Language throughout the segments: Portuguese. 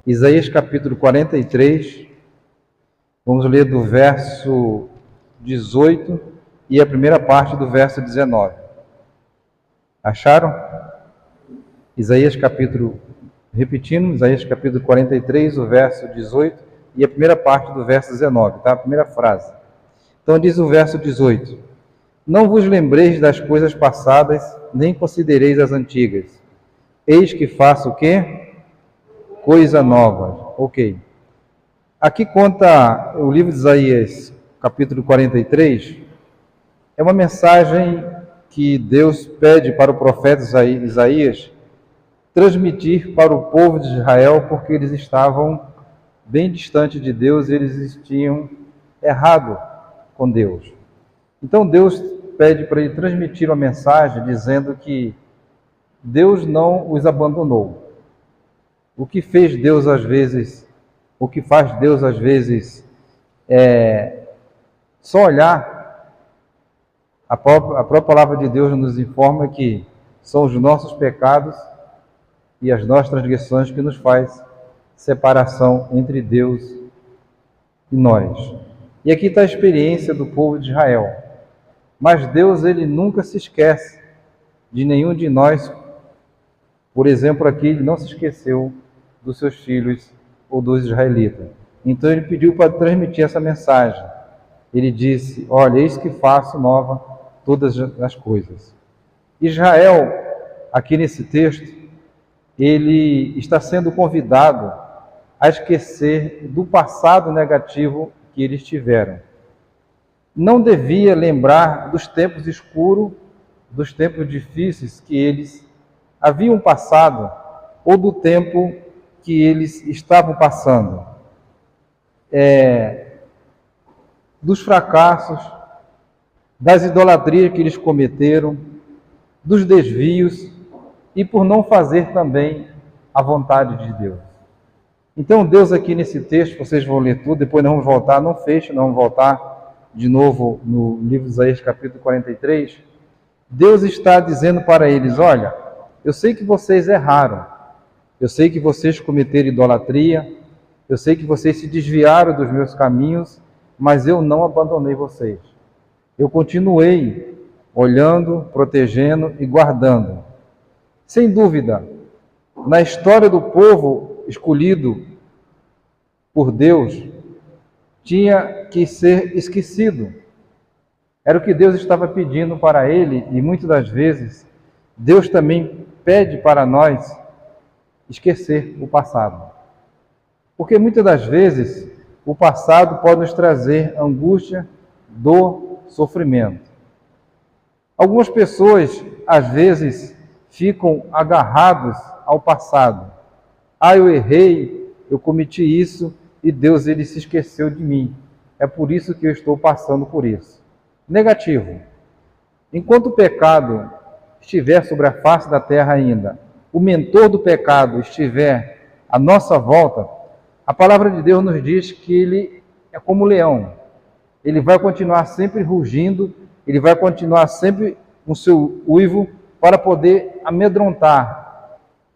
Isaías capítulo 43, vamos ler do verso 18 e a primeira parte do verso 19. Acharam? Isaías capítulo 43, o verso 18 e a primeira parte do verso 19, tá? A primeira frase. Então diz o verso 18: Não vos lembreis das coisas passadas, nem considereis as antigas. Eis que faço o quê? Coisa nova. Ok. Aqui conta o livro de Isaías, capítulo 43, é uma mensagem que Deus pede para o profeta Isaías transmitir para o povo de Israel, porque eles estavam bem distantes de Deus, eles tinham errado com Deus. Então Deus pede para ele transmitir uma mensagem dizendo que Deus não os abandonou. O que fez Deus às vezes, o que faz Deus às vezes é só olhar. A própria palavra de Deus nos informa que são os nossos pecados e as nossas transgressões que nos faz separação entre Deus e nós. E aqui está a experiência do povo de Israel. Mas Deus, ele nunca se esquece de nenhum de nós. Por exemplo, aqui ele não se esqueceu dos seus filhos ou dos israelitas. Então ele pediu para transmitir essa mensagem. Ele disse: olha, eis que faço nova todas as coisas. Israel, aqui nesse texto, ele está sendo convidado a esquecer do passado negativo que eles tiveram. Não devia lembrar dos tempos escuros, dos tempos difíceis que eles haviam passado, ou do tempo que eles estavam passando. Dos fracassos, das idolatrias que eles cometeram, dos desvios, e por não fazer também a vontade de Deus. Então Deus aqui nesse texto, vocês vão ler tudo, depois nós vamos voltar, não feche, nós vamos voltar de novo no livro de Isaías capítulo 43, Deus está dizendo para eles: olha, eu sei que vocês erraram, eu sei que vocês cometeram idolatria, eu sei que vocês se desviaram dos meus caminhos, mas eu não abandonei vocês. Eu continuei olhando, protegendo e guardando. Sem dúvida, na história do povo escolhido por Deus, tinha que ser esquecido. Era o que Deus estava pedindo para ele, e muitas das vezes Deus também pede para nós esquecer o passado. Porque muitas das vezes o passado pode nos trazer angústia, dor, sofrimento. Algumas pessoas, às vezes, ficam agarrados ao passado. Eu errei, eu cometi isso e Deus, ele se esqueceu de mim. É por isso que eu estou passando por isso. Negativo. Enquanto o pecado estiver sobre a face da terra ainda, o mentor do pecado estiver à nossa volta, a palavra de Deus nos diz que ele é como um leão. Ele vai continuar sempre rugindo, ele vai continuar sempre com seu uivo para poder amedrontar.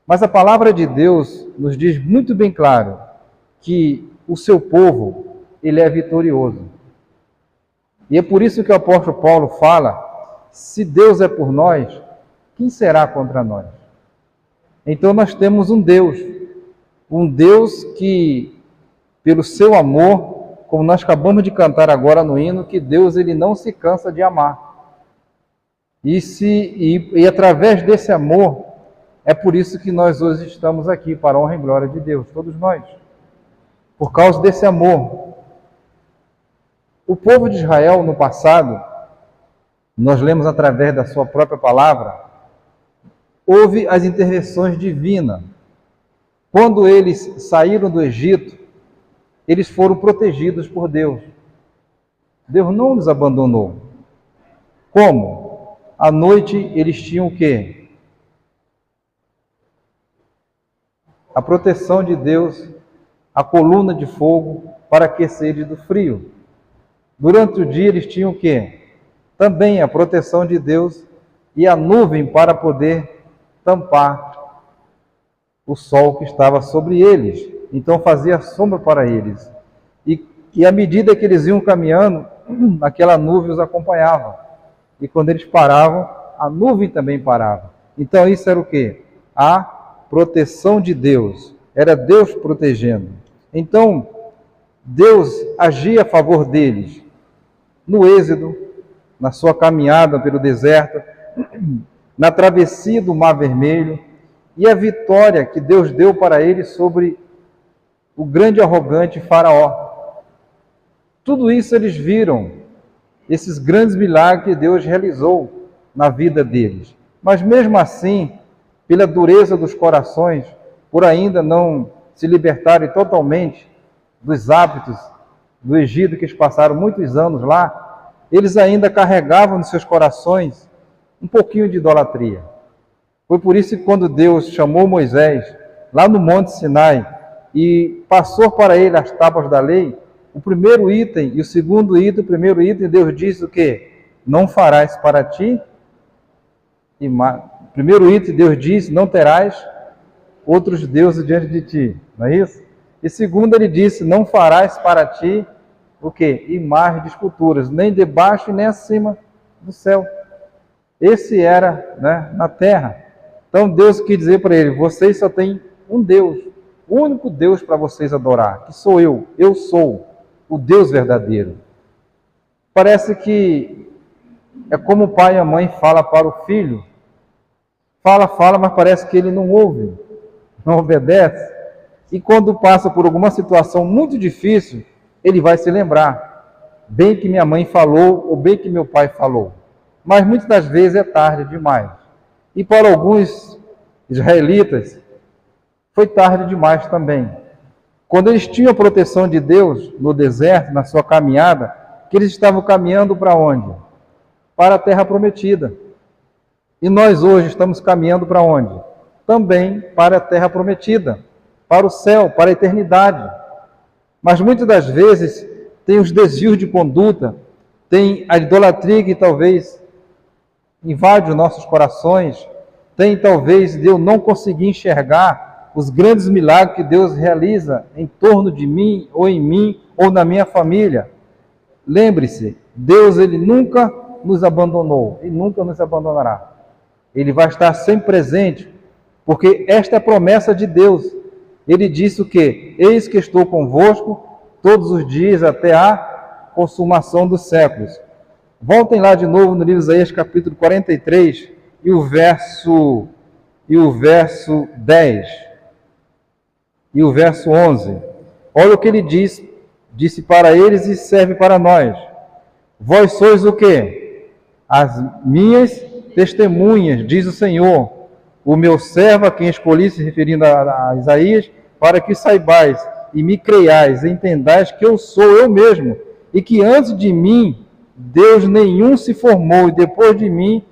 Mas a palavra de Deus nos diz muito bem claro que o seu povo, ele é vitorioso. E é por isso que o apóstolo Paulo fala: se Deus é por nós, quem será contra nós? Então nós temos um Deus que, pelo seu amor, como nós acabamos de cantar agora no hino, que Deus, ele não se cansa de amar. E através desse amor, é por isso que nós hoje estamos aqui, para a honra e glória de Deus, todos nós. Por causa desse amor. O povo de Israel, no passado, nós lemos através da sua própria palavra, houve as intervenções divinas. Quando eles saíram do Egito, eles foram protegidos por Deus. Deus não os abandonou. Como? À noite eles tinham o quê? A proteção de Deus, a coluna de fogo para aquecer eles do frio. Durante o dia eles tinham o quê? Também a proteção de Deus e a nuvem para poder tampar o sol que estava sobre eles. então fazia sombra para eles. E à medida que eles iam caminhando, aquela nuvem os acompanhava. E quando eles paravam, a nuvem também parava. Então isso era o quê? A proteção de Deus. Era Deus protegendo. Então, Deus agia a favor deles. No êxodo, na sua caminhada pelo deserto, na travessia do Mar Vermelho, e a vitória que Deus deu para eles sobre o grande arrogante Faraó. Tudo isso eles viram, esses grandes milagres que Deus realizou na vida deles. Mas mesmo assim, pela dureza dos corações, por ainda não se libertarem totalmente dos hábitos do Egito, que eles passaram muitos anos lá, eles ainda carregavam nos seus corações um pouquinho de idolatria. Foi por isso que quando Deus chamou Moisés lá no Monte Sinai e passou para ele as tábuas da lei, o primeiro item e o segundo item, o primeiro item, Deus disse o quê? Não farás para ti. O primeiro item, Deus disse, não terás outros deuses diante de ti. Não é isso? E segundo, ele disse, não farás para ti o quê? Imagem de esculturas, nem debaixo e nem acima do céu. Esse era, né, na terra. Então Deus quis dizer para ele, vocês só têm um Deus, o único Deus para vocês adorar, que sou eu sou o Deus verdadeiro. Parece que é como o pai e a mãe falam para o filho, fala, mas parece que ele não ouve, não obedece, e quando passa por alguma situação muito difícil, ele vai se lembrar, bem que minha mãe falou, ou bem que meu pai falou, mas muitas das vezes é tarde demais. E para alguns israelitas, foi tarde demais também. Quando eles tinham a proteção de Deus no deserto, na sua caminhada, que eles estavam caminhando para onde? Para a terra prometida. E nós hoje estamos caminhando para onde? Também para a terra prometida, para o céu, para a eternidade. Mas muitas das vezes tem os desvios de conduta, tem a idolatria que talvez invade os nossos corações, tem talvez de eu não conseguir enxergar os grandes milagres que Deus realiza em torno de mim, ou na minha família. Lembre-se, Deus ele nunca nos abandonou e nunca nos abandonará. Ele vai estar sempre presente, porque esta é a promessa de Deus. Ele disse o quê? Eis que estou convosco todos os dias até a consumação dos séculos. Voltem lá de novo no livro de Isaías, capítulo 43, e o verso 10 e o verso 11. Olha o que ele disse para eles e serve para nós. Vós sois o quê? As minhas testemunhas, diz o Senhor, o meu servo a quem escolhi, se referindo a Isaías, para que saibais e me creiais, e entendais que eu sou eu mesmo, e que antes de mim Deus nenhum se formou, e depois de mim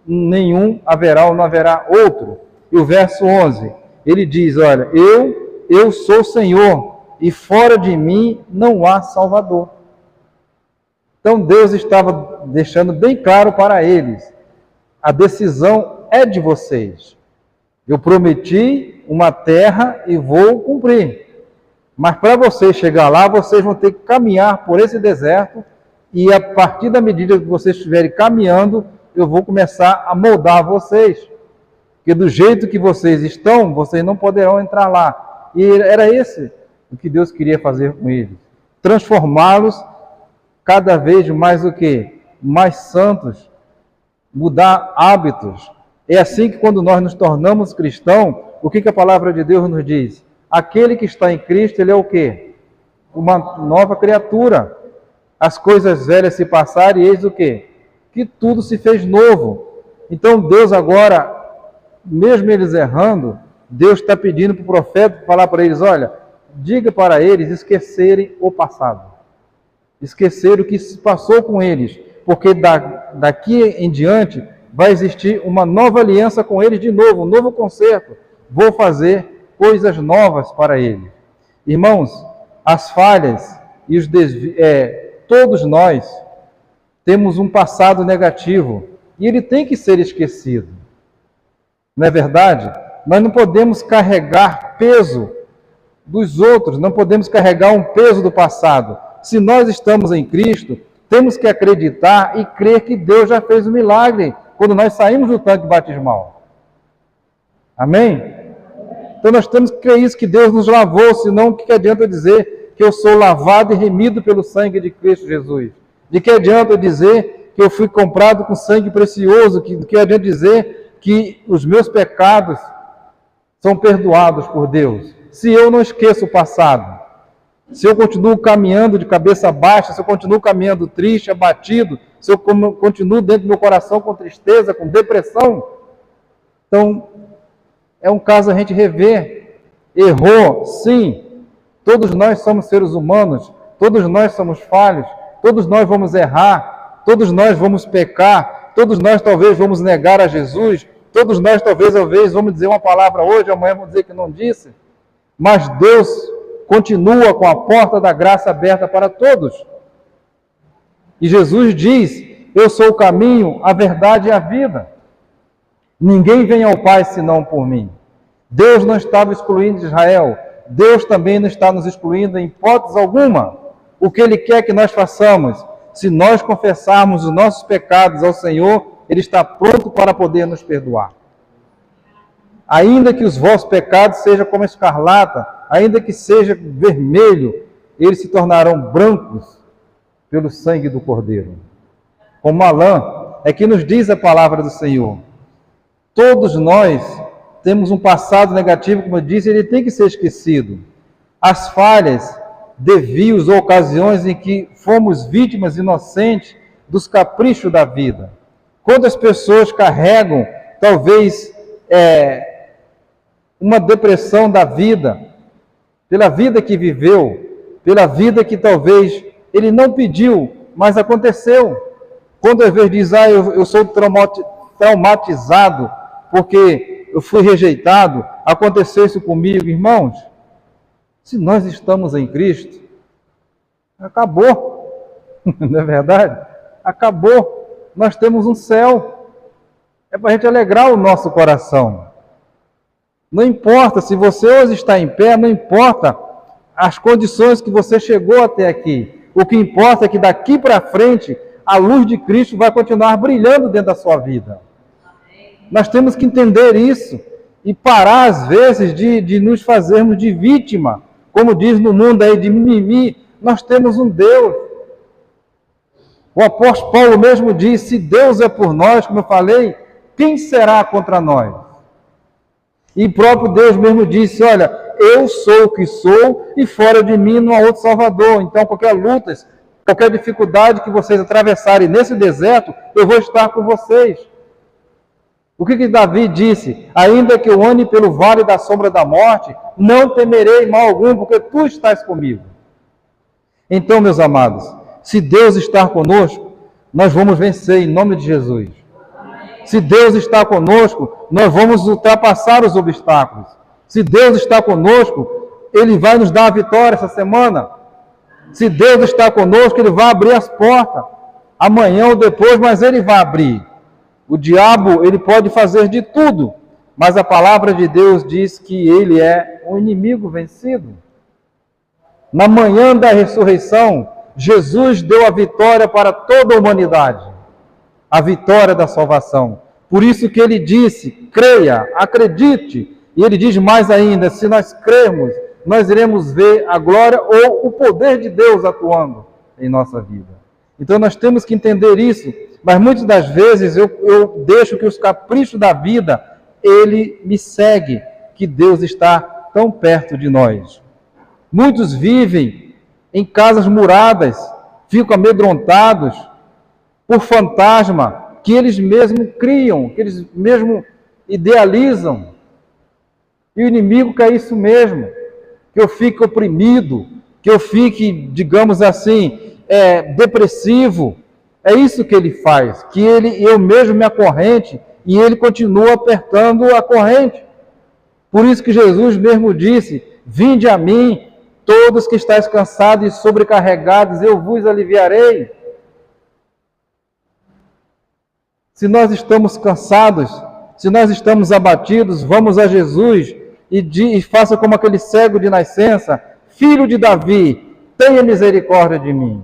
nenhum haverá ou não haverá outro. E o verso 11, ele diz, olha, eu sou o Senhor, e fora de mim não há Salvador. Então Deus estava deixando bem claro para eles, a decisão é de vocês. Eu prometi uma terra e vou cumprir. Mas para vocês chegar lá, vocês vão ter que caminhar por esse deserto, e a partir da medida que vocês estiverem caminhando, eu vou começar a moldar vocês. Porque do jeito que vocês estão, vocês não poderão entrar lá. E era esse o que Deus queria fazer com eles. Transformá-los cada vez mais o quê? Mais santos. Mudar hábitos. É assim que quando nós nos tornamos cristãos, o que a palavra de Deus nos diz? Aquele que está em Cristo, ele é o quê? Uma nova criatura. As coisas velhas se passaram e eis o quê? Que tudo se fez novo. Então Deus agora, mesmo eles errando, Deus está pedindo para o profeta falar para eles, olha, diga para eles esquecerem o passado. Esquecer o que se passou com eles, porque daqui em diante vai existir uma nova aliança com eles de novo, um novo concerto. Vou fazer coisas novas para eles. Irmãos, as falhas e os desvios, todos nós temos um passado negativo e ele tem que ser esquecido. Não é verdade? Nós não podemos carregar peso dos outros, não podemos carregar um peso do passado. Se nós estamos em Cristo, temos que acreditar e crer que Deus já fez o milagre quando nós saímos do tanque batismal. Amém? Então nós temos que crer isso, que Deus nos lavou, senão o que adianta dizer que eu sou lavado e remido pelo sangue de Cristo Jesus? De que adianta dizer que eu fui comprado com sangue precioso? De que adianta dizer que os meus pecados são perdoados por Deus? Se eu não esqueço o passado, se eu continuo caminhando de cabeça baixa, se eu continuo caminhando triste, abatido, se eu continuo dentro do meu coração com tristeza, com depressão, então é um caso a gente rever. Errou, sim. Todos nós somos seres humanos, todos nós somos falhos, todos nós vamos errar, todos nós vamos pecar, todos nós talvez vamos negar a Jesus, todos nós talvez vamos dizer uma palavra hoje, amanhã vamos dizer que não disse, mas Deus continua com a porta da graça aberta para todos. E Jesus diz: eu sou o caminho, a verdade e a vida. Ninguém vem ao Pai senão por mim. Deus não estava excluindo Israel. Deus também não está nos excluindo em hipótese alguma. O que Ele quer que nós façamos? Se nós confessarmos os nossos pecados ao Senhor, Ele está pronto para poder nos perdoar. Ainda que os vossos pecados sejam como escarlata, ainda que seja vermelho, eles se tornarão brancos pelo sangue do Cordeiro. Como a lã, é que nos diz a palavra do Senhor. Todos nós temos um passado negativo, como eu disse, ele tem que ser esquecido. As falhas, desvios ou ocasiões em que fomos vítimas inocentes dos caprichos da vida. Quantas pessoas carregam, talvez, uma depressão da vida, pela vida que viveu, pela vida que talvez ele não pediu, mas aconteceu. Quando às vezes diz: eu sou traumatizado porque eu fui rejeitado, aconteceu isso comigo. Irmãos, se nós estamos em Cristo, acabou, não é verdade? Acabou, nós temos um céu, é para a gente alegrar o nosso coração. Não importa se você hoje está em pé, não importa as condições que você chegou até aqui, o que importa é que daqui para frente a luz de Cristo vai continuar brilhando dentro da sua vida. Nós temos que entender isso e parar, às vezes, de nos fazermos de vítima. Como diz no mundo aí, de mimimi. Nós temos um Deus. O apóstolo Paulo mesmo diz: se Deus é por nós, como eu falei, quem será contra nós? E o próprio Deus mesmo disse: olha, eu sou o que sou e fora de mim não há outro Salvador. Então, qualquer luta, qualquer dificuldade que vocês atravessarem nesse deserto, eu vou estar com vocês. O que Davi disse? Ainda que eu ande pelo vale da sombra da morte, não temerei mal algum, porque tu estás comigo. Então, meus amados, se Deus está conosco, nós vamos vencer em nome de Jesus. Se Deus está conosco, nós vamos ultrapassar os obstáculos. Se Deus está conosco, Ele vai nos dar a vitória essa semana. Se Deus está conosco, Ele vai abrir as portas. Amanhã ou depois, mas Ele vai abrir. O diabo, ele pode fazer de tudo, mas a palavra de Deus diz que ele é um inimigo vencido. Na manhã da ressurreição, Jesus deu a vitória para toda a humanidade, a vitória da salvação. Por isso que ele disse: creia, acredite. E ele diz mais ainda: se nós crermos, nós iremos ver a glória ou o poder de Deus atuando em nossa vida. Então nós temos que entender isso. Mas muitas das vezes eu deixo que os caprichos da vida, ele me segue, que Deus está tão perto de nós. Muitos vivem em casas muradas, ficam amedrontados por fantasma que eles mesmos criam, que eles mesmos idealizam. E o inimigo quer isso mesmo, que eu fique oprimido, que eu fique, digamos assim, depressivo. É isso que ele faz, que eu mesmo me acorrente e ele continua apertando a corrente. Por isso que Jesus mesmo disse: vinde a mim, todos que estáis cansados e sobrecarregados, eu vos aliviarei. Se nós estamos cansados, se nós estamos abatidos, vamos a Jesus e faça como aquele cego de nascença: Filho de Davi, tenha misericórdia de mim.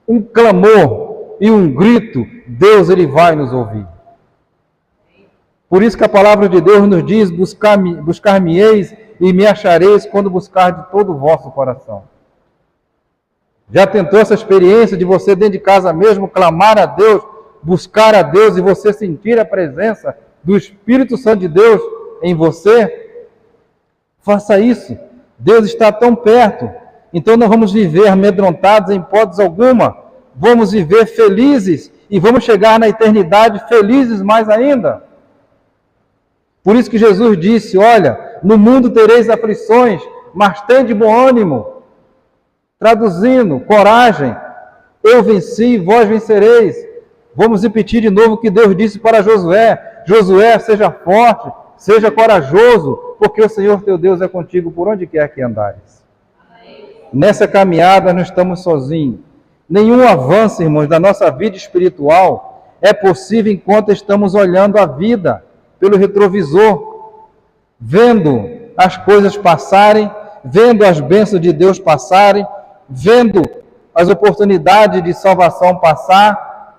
Um clamor e um grito, Deus ele vai nos ouvir. Por isso que a palavra de Deus nos diz: buscar-me-eis e me achareis quando buscar de todo o vosso coração. Já tentou essa experiência de você dentro de casa mesmo clamar a Deus, buscar a Deus e você sentir a presença do Espírito Santo de Deus em você? Faça isso. Deus está tão perto. Então não vamos viver amedrontados em hipótese alguma. Vamos viver felizes e vamos chegar na eternidade felizes mais ainda. Por isso que Jesus disse: olha, no mundo tereis aflições, mas tende bom ânimo. Traduzindo, coragem, eu venci, vós vencereis. Vamos repetir de novo o que Deus disse para Josué: Josué, seja forte, seja corajoso, porque o Senhor teu Deus é contigo por onde quer que andares. Nessa caminhada não estamos sozinhos. Nenhum avanço, irmãos, da nossa vida espiritual é possível enquanto estamos olhando a vida pelo retrovisor, vendo as coisas passarem, vendo as bênçãos de Deus passarem, vendo as oportunidades de salvação passar.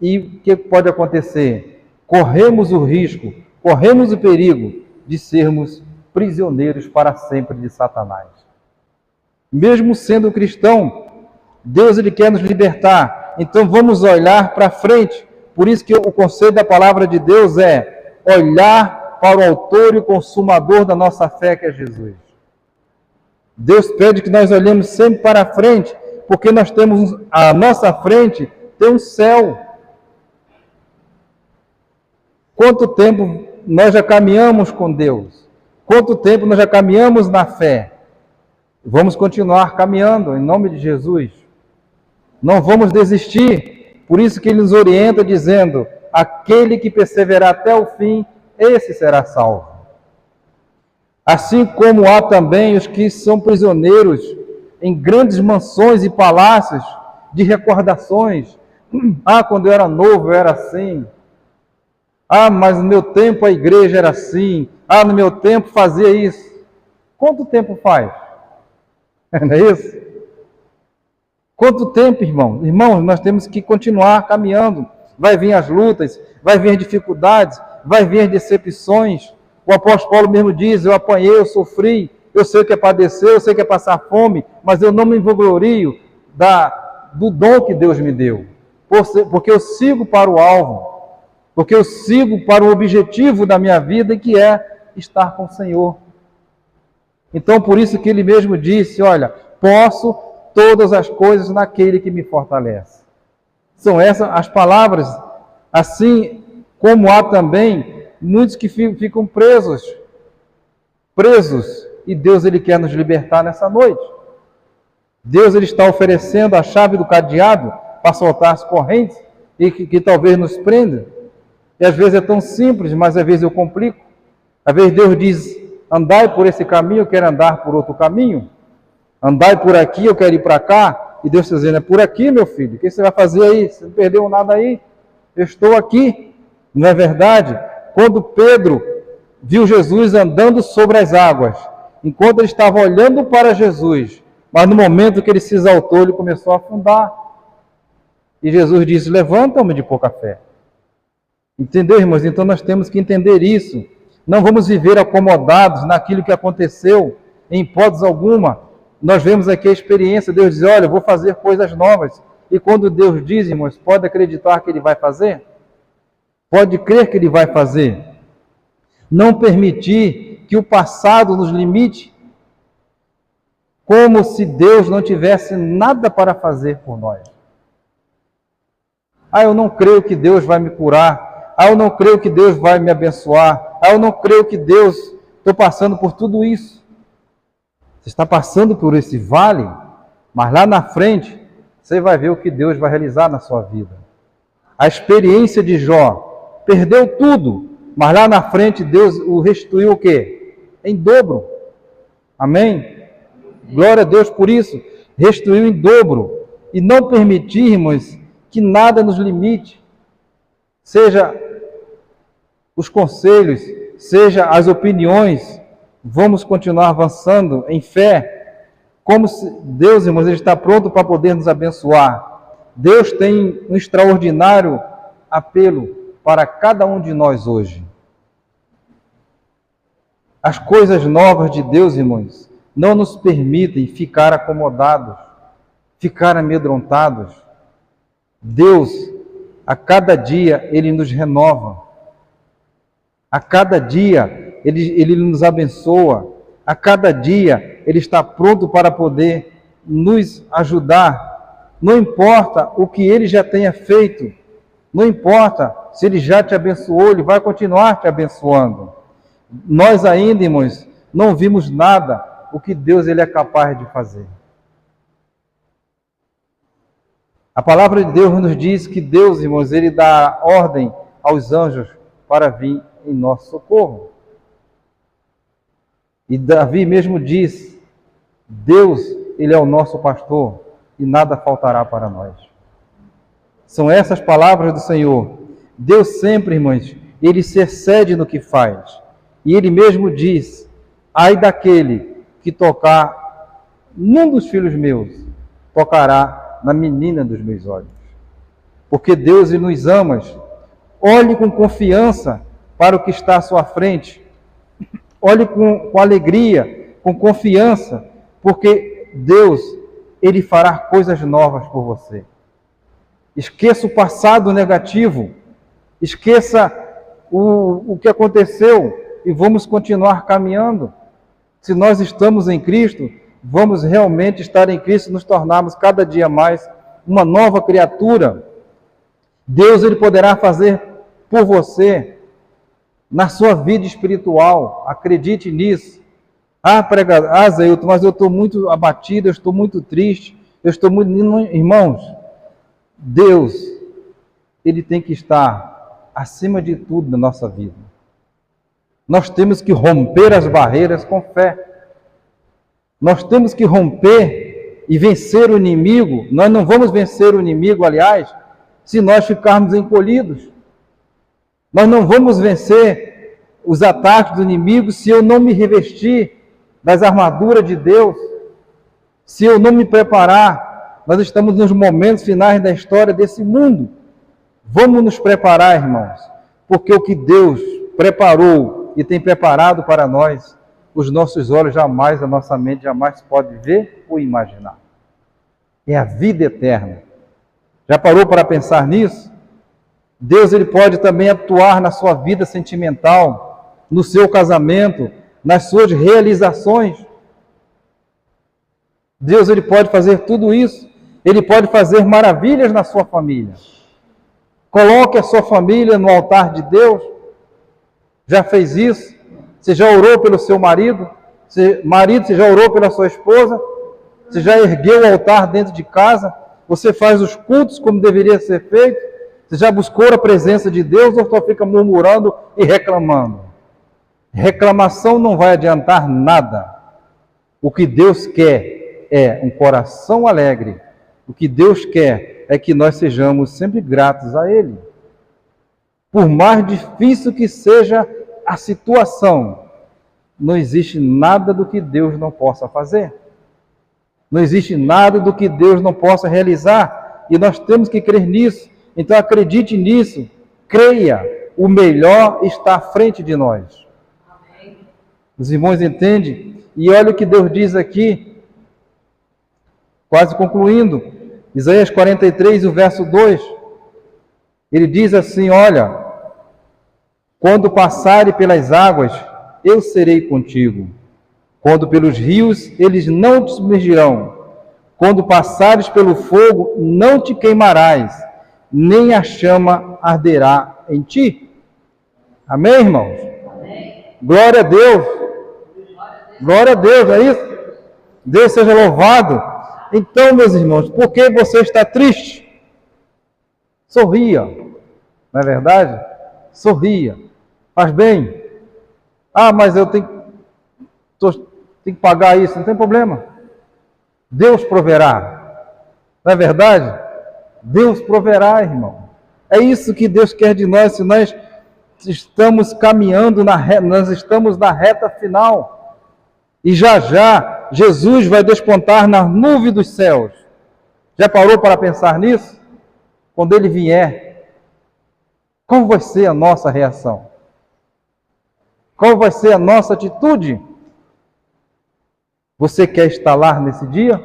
E o que pode acontecer? Corremos o risco, corremos o perigo de sermos prisioneiros para sempre de Satanás. Mesmo sendo cristão, Deus ele quer nos libertar. Então vamos olhar para frente. Por isso que o conselho da palavra de Deus é olhar para o autor e o consumador da nossa fé, que é Jesus. Deus pede que nós olhemos sempre para frente, porque nós temos à nossa frente tem um céu. Quanto tempo nós já caminhamos com Deus? Quanto tempo nós já caminhamos na fé? Vamos continuar caminhando em nome de Jesus. Não vamos desistir. Por isso que Ele nos orienta dizendo: aquele que perseverar até o fim, esse será salvo. Assim como há também os que são prisioneiros em grandes mansões e palácios de recordações. Ah, quando eu era novo eu era assim. Ah, mas no meu tempo a igreja era assim. Ah, no meu tempo fazia isso. Quanto tempo faz? Não é isso? Quanto tempo, irmão? Irmãos, nós temos que continuar caminhando. Vai vir as lutas, vai vir as dificuldades, vai vir as decepções. O apóstolo Paulo mesmo diz: eu apanhei, eu sofri, eu sei o que é padecer, eu sei o que é passar fome, mas eu não me vanglorio do dom que Deus me deu, porque eu sigo para o alvo, porque eu sigo para o objetivo da minha vida, que é estar com o Senhor. Então, por isso que ele mesmo disse: olha, posso todas as coisas naquele que me fortalece. São essas as palavras. Assim como há também muitos que ficam presos, e Deus ele quer nos libertar nessa noite. Deus ele está oferecendo a chave do cadeado para soltar as correntes e que talvez nos prenda. E às vezes é tão simples, mas às vezes eu complico. Às vezes Deus diz: andai por esse caminho, eu quero andar por outro caminho. Andai por aqui, eu quero ir para cá. E Deus está dizendo: é por aqui, meu filho. O que você vai fazer aí? Você não perdeu nada aí? Eu estou aqui. Não é verdade? Quando Pedro viu Jesus andando sobre as águas, enquanto ele estava olhando para Jesus, mas no momento que ele se exaltou, ele começou a afundar. E Jesus disse: levanta, homem de pouca fé. Entendeu, irmãos? Então nós temos que entender isso. Não vamos viver acomodados naquilo que aconteceu, em hipótese alguma. Nós vemos aqui a experiência. Deus diz: olha, eu vou fazer coisas novas. E quando Deus diz, irmãos, pode acreditar que Ele vai fazer? Pode crer que Ele vai fazer. Não permitir que o passado nos limite, como se Deus não tivesse nada para fazer por nós. Ah, eu não creio que Deus vai me curar. Ah, eu não creio que Deus vai me abençoar. Ah, eu não creio que Deus... Estou passando por tudo isso. Você está passando por esse vale, mas lá na frente, você vai ver o que Deus vai realizar na sua vida. A experiência de Jó, perdeu tudo, mas lá na frente Deus o restituiu o quê? Em dobro. Amém? Glória a Deus por isso. Restituiu em dobro. E não permitirmos que nada nos limite, seja os conselhos, seja as opiniões, vamos continuar avançando em fé, como se Deus, irmãos, Ele está pronto para poder nos abençoar. Deus tem um extraordinário apelo para cada um de nós hoje. As coisas novas de Deus, irmãos, não nos permitem ficar acomodados, ficar amedrontados. Deus, a cada dia, Ele nos renova. A cada dia, Ele nos abençoa. A cada dia, Ele está pronto para poder nos ajudar. Não importa o que Ele já tenha feito, não importa se Ele já te abençoou, Ele vai continuar te abençoando. Nós ainda, irmãos, não vimos nada o que Deus Ele é capaz de fazer. A palavra de Deus nos diz que Deus, irmãos, Ele dá ordem aos anjos para vir em nosso socorro. E Davi mesmo diz, Deus, Ele é o nosso pastor e nada faltará para nós. São essas palavras do Senhor. Deus sempre, irmãos, Ele se excede no que faz. E Ele mesmo diz, ai daquele que tocar num dos filhos meus, tocará na menina dos meus olhos. Porque Deus Ele nos ama. Olhe com confiança para o que está à sua frente. Olhe com alegria, com confiança, porque Deus, Ele fará coisas novas por você. Esqueça o passado negativo, esqueça o que aconteceu e vamos continuar caminhando. Se nós estamos em Cristo, vamos realmente estar em Cristo e nos tornarmos cada dia mais uma nova criatura. Deus, Ele poderá fazer por você na sua vida espiritual. Acredite nisso. Zeilton, mas eu estou muito abatido, eu estou muito triste, eu estou muito... Irmãos, Deus, Ele tem que estar acima de tudo na nossa vida. Nós temos que romper as barreiras com fé. Nós temos que romper e vencer o inimigo. Nós não vamos vencer o inimigo, aliás, se nós ficarmos encolhidos. Nós não vamos vencer os ataques do inimigo se eu não me revestir das armaduras de Deus, se eu não me preparar. Nós estamos nos momentos finais da história desse mundo. Vamos nos preparar, irmãos, porque o que Deus preparou e tem preparado para nós, os nossos olhos jamais, a nossa mente jamais pode ver ou imaginar. É a vida eterna. Já parou para pensar nisso? Deus, Ele pode também atuar na sua vida sentimental, no seu casamento, nas suas realizações. Deus, Ele pode fazer tudo isso. Ele pode fazer maravilhas na sua família. Coloque a sua família no altar de Deus. Já fez isso? Você já orou pelo seu marido? Marido, você já orou pela sua esposa? Você já ergueu o altar dentro de casa? Você faz os cultos como deveria ser feito? Você já buscou a presença de Deus ou só fica murmurando e reclamando? Reclamação não vai adiantar nada. O que Deus quer é um coração alegre. O que Deus quer é que nós sejamos sempre gratos a Ele. Por mais difícil que seja a situação, não existe nada do que Deus não possa fazer. Não existe nada do que Deus não possa realizar. E nós temos que crer nisso. Então acredite nisso. Creia. O melhor está à frente de nós. Amém. Os irmãos entendem? E olha o que Deus diz aqui. Quase concluindo. Isaías 43, o verso 2. Ele diz assim, olha... Quando passare pelas águas, eu serei contigo. Quando pelos rios, eles não te submergirão. Quando passares pelo fogo, não te queimarás, nem a chama arderá em ti. Amém, irmãos? Amém. Glória a Deus. Glória a Deus, é isso? Deus seja louvado. Então, meus irmãos, por que você está triste? Sorria. Não é verdade? Sorria. Faz bem. Ah, mas eu tenho que pagar isso. Não tem problema. Deus proverá. Não é verdade? Deus proverá, irmão. É isso que Deus quer de nós. Se nós estamos caminhando, nós estamos na reta final. E já já Jesus vai despontar na nuvem dos céus. Já parou para pensar nisso? Quando ele vier, qual vai ser a nossa reação? Qual vai ser a nossa atitude? Você quer estar lá nesse dia?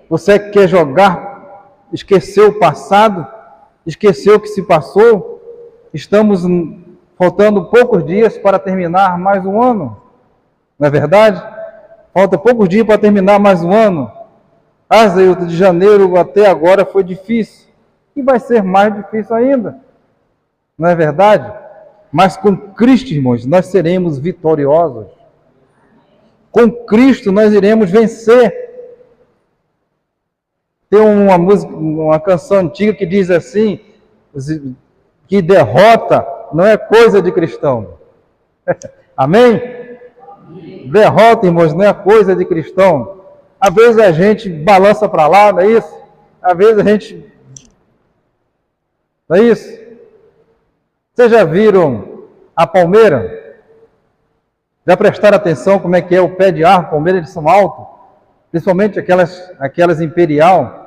Você quer esquecer o passado? Esquecer o que se passou? Estamos faltando poucos dias para terminar mais um ano. Não é verdade? Falta poucos dias para terminar mais um ano. Zeilton, de janeiro até agora foi difícil. E vai ser mais difícil ainda. Não é verdade? Mas com Cristo, irmãos, nós seremos vitoriosos. Com Cristo nós iremos vencer. Tem uma música, uma canção antiga que diz assim, que derrota não é coisa de cristão. Amém? Derrota, irmãos, não é coisa de cristão. Às vezes a gente balança para lá, não é isso? Às vezes a gente... Não é isso? Vocês já viram a palmeira? Já prestaram atenção como é que é o pé de árvore? Palmeiras, eles são altos. Principalmente aquelas imperial.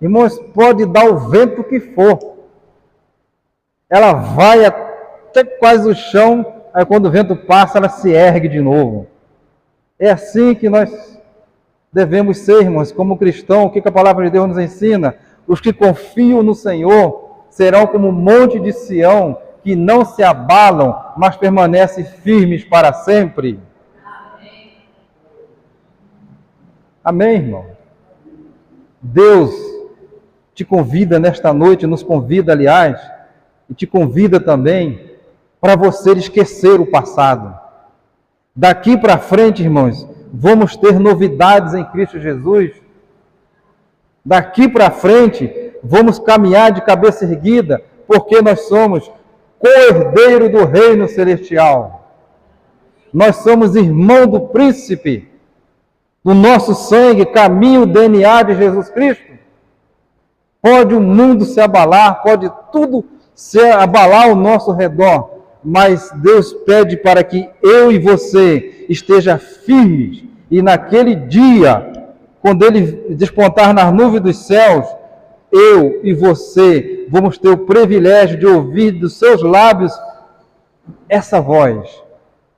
Irmãos, pode dar o vento que for. Ela vai até quase o chão, aí quando o vento passa, ela se ergue de novo. É assim que nós devemos ser, irmãos, como cristãos. O que a palavra de Deus nos ensina? Os que confiam no Senhor serão como o monte de Sião, que não se abalam, mas permanecem firmes para sempre. Amém, irmão? Deus te convida nesta noite, nos convida, aliás, e te convida também para você esquecer o passado. Daqui para frente, irmãos, vamos ter novidades em Cristo Jesus. Daqui para frente, vamos caminhar de cabeça erguida, porque nós somos co-herdeiro do reino celestial. Nós somos irmão do príncipe. No nosso sangue caminha o DNA de Jesus Cristo. Pode o mundo se abalar, pode tudo se abalar ao nosso redor, mas Deus pede para que eu e você esteja firmes, e naquele dia, quando Ele despontar nas nuvens dos céus, eu e você vamos ter o privilégio de ouvir dos seus lábios essa voz: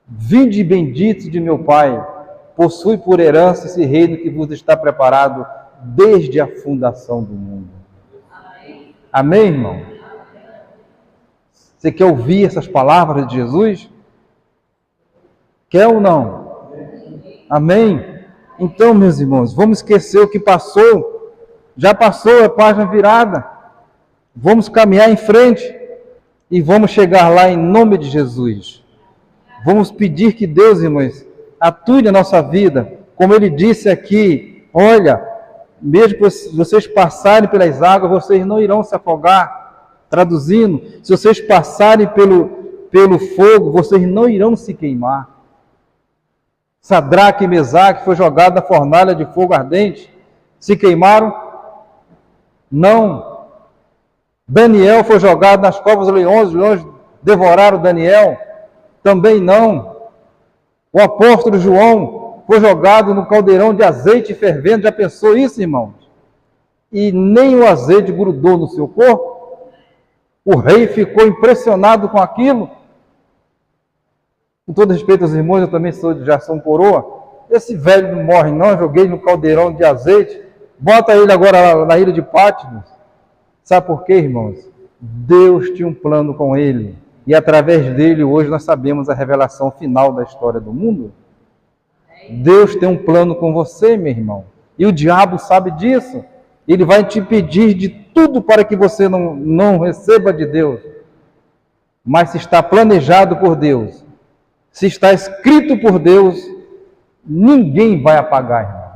vinde benditos de meu Pai, possui por herança esse reino que vos está preparado desde a fundação do mundo. Amém, irmão? Você quer ouvir essas palavras de Jesus? Quer ou não? Amém? Então, meus irmãos, vamos esquecer o que passou. Já passou, é página virada. Vamos caminhar em frente e vamos chegar lá em nome de Jesus. Vamos pedir que Deus, irmãos, atue na nossa vida. Como Ele disse aqui, olha, mesmo que vocês passarem pelas águas, vocês não irão se afogar. Traduzindo, se vocês passarem pelo fogo, vocês não irão se queimar. Sadraque e Mesaque foi jogado na fornalha de fogo ardente. Se queimaram? Não. Daniel foi jogado nas covas dos leões, os leões devoraram Daniel? Também não. O apóstolo João foi jogado no caldeirão de azeite fervendo. Já pensou isso, irmãos? E nem o azeite grudou no seu corpo? O rei ficou impressionado com aquilo. Com todo respeito aos irmãos, eu também já sou um coroa. Esse velho não morre não, eu joguei no caldeirão de azeite. Bota ele agora na ilha de Patmos. Sabe por quê, irmãos? Deus tinha um plano com ele. E através dele, hoje, nós sabemos a revelação final da história do mundo. Deus tem um plano com você, meu irmão. E o diabo sabe disso. Ele vai te pedir de tudo para que você não receba de Deus. Mas se está planejado por Deus, se está escrito por Deus, ninguém vai apagar, irmão.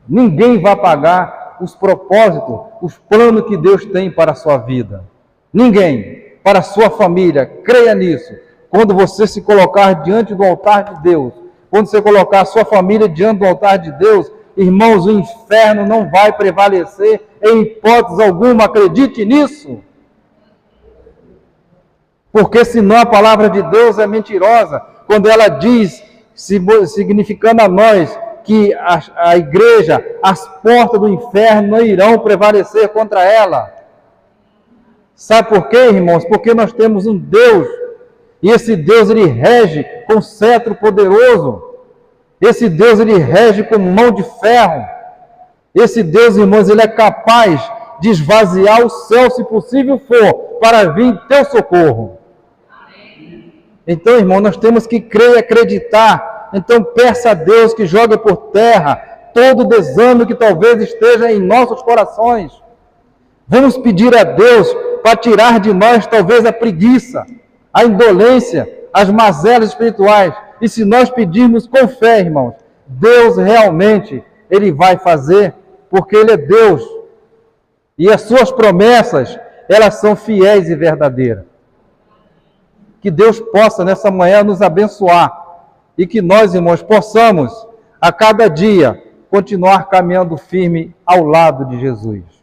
Ninguém vai apagar os propósitos, os planos que Deus tem para a sua vida. Ninguém. Para a sua família. Creia nisso. Quando você se colocar diante do altar de Deus, quando você colocar a sua família diante do altar de Deus, irmãos, o inferno não vai prevalecer em hipótese alguma, acredite nisso. Porque senão a palavra de Deus é mentirosa, quando ela diz significando a nós que a igreja, as portas do inferno não irão prevalecer contra ela. Sabe por quê, irmãos? Porque nós temos um Deus, e esse Deus, ele rege com cetro poderoso. Esse Deus, ele rege com mão de ferro. Esse Deus, irmãos, ele é capaz de esvaziar o céu, se possível for, para vir em teu socorro. Então, irmão, nós temos que crer e acreditar. Então, peça a Deus que jogue por terra todo o desânimo que talvez esteja em nossos corações. Vamos pedir a Deus para tirar de nós talvez a preguiça, a indolência, as mazelas espirituais. E se nós pedirmos com fé, irmãos, Deus realmente, Ele vai fazer, porque Ele é Deus. E as suas promessas, elas são fiéis e verdadeiras. Que Deus possa nessa manhã nos abençoar e que nós, irmãos, possamos a cada dia continuar caminhando firme ao lado de Jesus.